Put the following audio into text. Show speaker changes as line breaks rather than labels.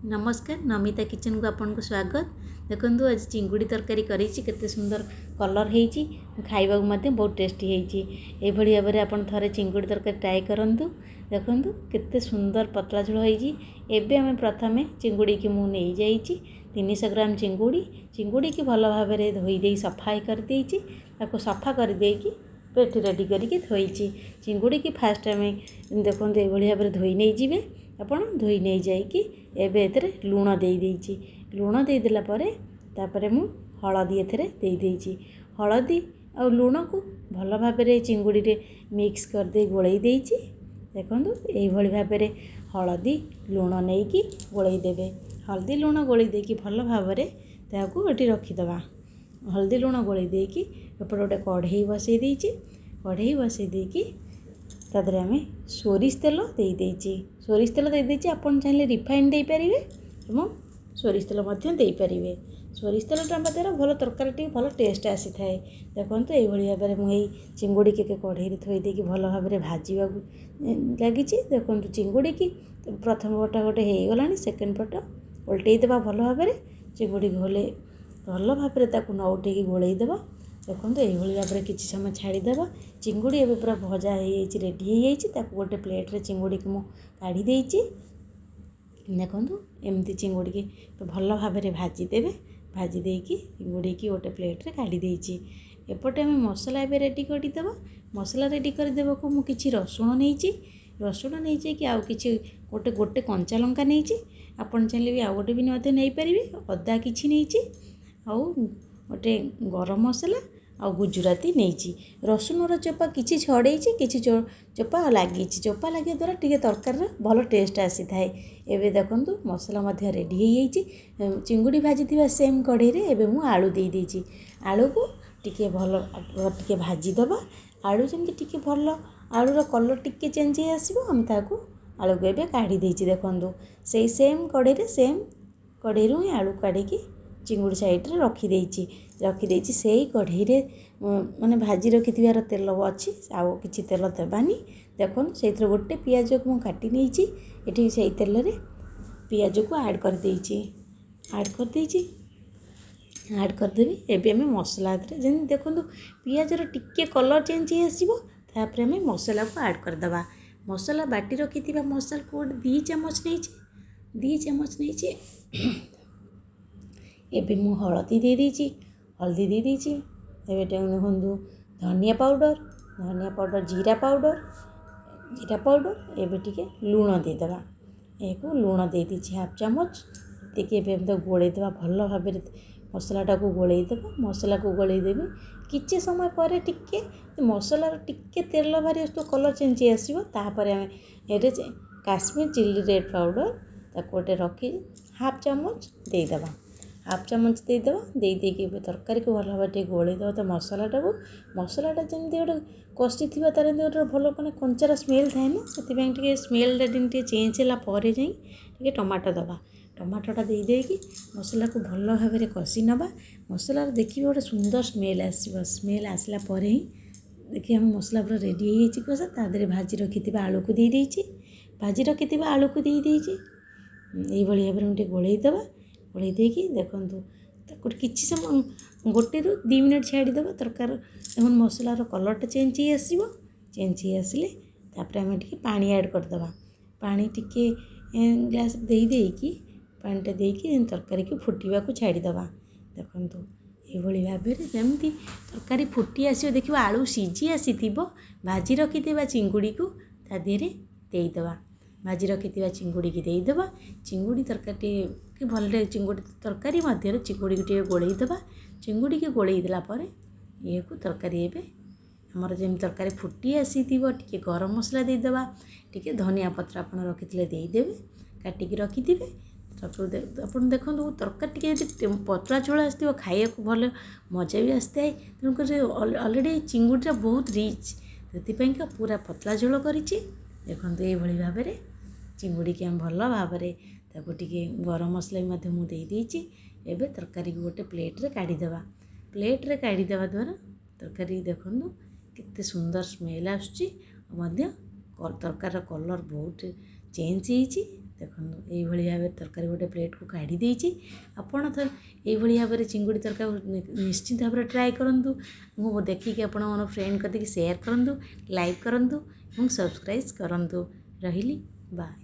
नमस्कार नमिता किचन को आपन को स्वागत। देखो आज चिंगुड़ी तरकारी करते सुंदर कलर होती खाइबा बहुत टेस्टी होती भाव में आप थे चिंगुड़ी तरकारी ट्राए करूँ। देखो केते सुंदर पतला झोल होती। आम प्रथम चिंगुड़ी की मुझे 300 ग्राम चिंगुड़ी की भल भाव में धोई सफा करदे सफा करदे पेटी रेडी करके धोई चिंगुड़ी की फास्ट आम देखो ये भाव में धोई नहीं जाए आपड़ धोई नहीं जाइए एबे लुण दे देइछि लुण दे देला परे तापरे मु हळदी एथरे दे देइछि हळदी आ लुण को भल भाव में चिंगुड़ी रे मिक्स कर दे गोळई देइछि। देखंतु एई भली भाव में हळदी लुण नहीं कि गोळई देबे हळदी लुण गोळई देकी भल भाव में ताकू एठी रखी दबा। हळदी लुण गोळई देकी एपटे गोटे कढ़ई बसई देइछि कढ़ई बसई देकी तादरे आम सोरिष तेल दे देइछि सोरिष तेल दे देइछि आपन चाहिले रिफाइन दे परिबे एवं सोरिष तेल मध्य दे परिबे सोरिष तेल टांबा द्वारा भल तरकारी टी भल टेस्ट आसी थाए। देखंतु एई भली भाबरे मु एई चिंगुड़ी के कढ़ई रे थोई देकी भल भाबरे भाजीबा लागि देखंतु चिंगुड़ी की प्रथम पटा गोटे हे गलानी सेकंड पटा उल्टै देबा भल भाबरे चिंगुड़ी घोले भल भाबरे ताकू न उठेकी गोळई देबा। देखो यही भाव में किसी समय छाड़ीदेव चिंगुड़ी एवं पूरा भजा हो रेडी हो गोटे प्लेट रे चिंगुड़ी की काढ़ी देइछि। देखो एमती चिंगुड़ी की भल भाव में भाजीदेवे भाजी देकी चिंगुड़ी की गोटे प्लेट रे काढ़ी देइछि। एपटे आम मसला एवं रेडी करदेव मसला रेडी करदेव को मु किछि रसुण नहीं रसुण नहीं कि आउ किछि गोटे गोटे कंचा लंका नहीं आपन चाहिए भी आउ गोटे भी नहीं पारे अदा किछि नहीं आउ गोटे गरम मसला आ गुजराती नहीं रसुण चोपा किसी छड़े किसी चोपा लगी चोपा लगे द्वारा टी तरकारी भल टेस्ट आसी थाए। एवं देखूँ मसला रेडी हो चिंगुड़ी भाजी सेम कढ़ई रे एवं मु आलू दे देइछि आलू को टिके भल टिके भाजीदबा आलू जमी टिके भल आलूर कलर टिके चेंज हो आसो आम ताकू आलू को एवं काढ़ी देइछि। देखो से सेम कढ़ई रे सेम कढ़ई रू आलू काढ़ी चिंगुड़ी साइड रे रखी से ही कढ़ई रे माने भाजी रखी तेल अच्छी आउ किसी तेल देवानी। देखो से गोटे पियाज को मुझे काटी नहीं ये से तेल रे पियाज को ऐड कर करदेवी एवं आम मसला जमी देखो पियाज टिके कलर चेंज हो आसो तापर आम मसला को ऐड करदे मसला बाटी रखी मसला को 2 चामच नहीं एबे मु हळदी दे देइछि हल्दी दे देइछि एबे देखु धनिया पाउडर जीरा पाउडर एबे टिके लुण दे देबा एको लुण दे देइछि हाफ चामच टिके एबे गोळै देबा भल भाव में मसलाटा को गोळै देबा मसला को गोळै देबे किछि समय पर टिके मसला टिके तेल भारी तो कलर चेंज आसीबो तापर हम array Kashmir chilli red powder ताको गोटे रखी हाफ चामच दे देबा हाफ चामच देदेकी तरकारी को भल भाव गोलई देव तो मसलाटा जमी गोटे कषि थी तार गोटे भल मैंने कंचार स्मेल थाए ना से स्मेल टे चेंज है जाए टमाटो दबा टमाटोटा देदेकी मसला को भल भाव में कषि नवा मसला देखिए गोटे सुंदर स्मेल आसो स्मेल आसला ही देखिए आम मसला पूरा रेडी हो कषा तादे भाजी रखी आलू को दे देइछि भाजी रखी आलू को दे देइछि यही भाव में गोटे गोलई देवा गोलई देकी देखो किसी समय 1 ରୁ 2 मिनट छाड़ीदेव तरकार देखो मसलार कलरटा चेंज हो आसो चेंज हो आसिले तापर आम टिके पानी ऐड करदे पानी टिके ग्लास देकी पानीटा देकी तरकारी को फुटवा को छाड़ीदे। देखो ये भाव में जमी तरकारी फुटी आसो देखो आलू सीझी आसी भाजी रखी चिंगुड़ी को ता देहरे देदेबा भाजी रखी चिंगुड़ी की देदेबा चिंगुड़ी तरकारी कि भल चिंगुड़ी तरकारी मध्य चिंगुड़ी को गोलई देबा चिंगुड़ी की गोलई देलापर ये को तरकारी एबे हमर जमी तरकारी फुटी आसी टिके गरम मसला देदेबा टिके धनिया पत्र आपन रखिथिले देदेबे काटिकी रखिथिबे अपन देखो तरकारी टिके पतला झोल आसो खाइया को भल मजा भी आसता है तेणुक अलरेडी चिंगुड़ीटा बहुत रिच से पूरा पतला झोल करिछि। देखो ये भाव में चिंगुड़ी की आम भल भाव में ताको टिके गरम मसला भी मुझे देदेछि एबे तरकारी को गोटे प्लेट रे काढ़ीदेवा द्वारा तरकारी देखो केते सुंदर स्मेल आसुछि तरकार कलर बहुत चेंज होइछि ଦେଖନ୍ତୁ ଏଇଭଳି ଭାବରେ ତରକାରୀ ଗୋଟେ ପ୍ଲେଟ୍କୁ କାଢ଼ି ଦେଇଛି। ଆପଣ ଥରେ ଏଇଭଳି ଭାବରେ ଚିଙ୍ଗୁଡ଼ି ତରକାରୀ ନିଶ୍ଚିତ ଭାବରେ ଟ୍ରାଏ କରନ୍ତୁ। ମୁଁ ଦେଖିକି ଆପଣଙ୍କର ଫ୍ରେଣ୍ଡ କତିକି ସେୟାର କରନ୍ତୁ, ଲାଇକ୍ କରନ୍ତୁ ଏବଂ ସବସ୍କ୍ରାଇବ୍ କରନ୍ତୁ। ରହିଲି, ବାଏ।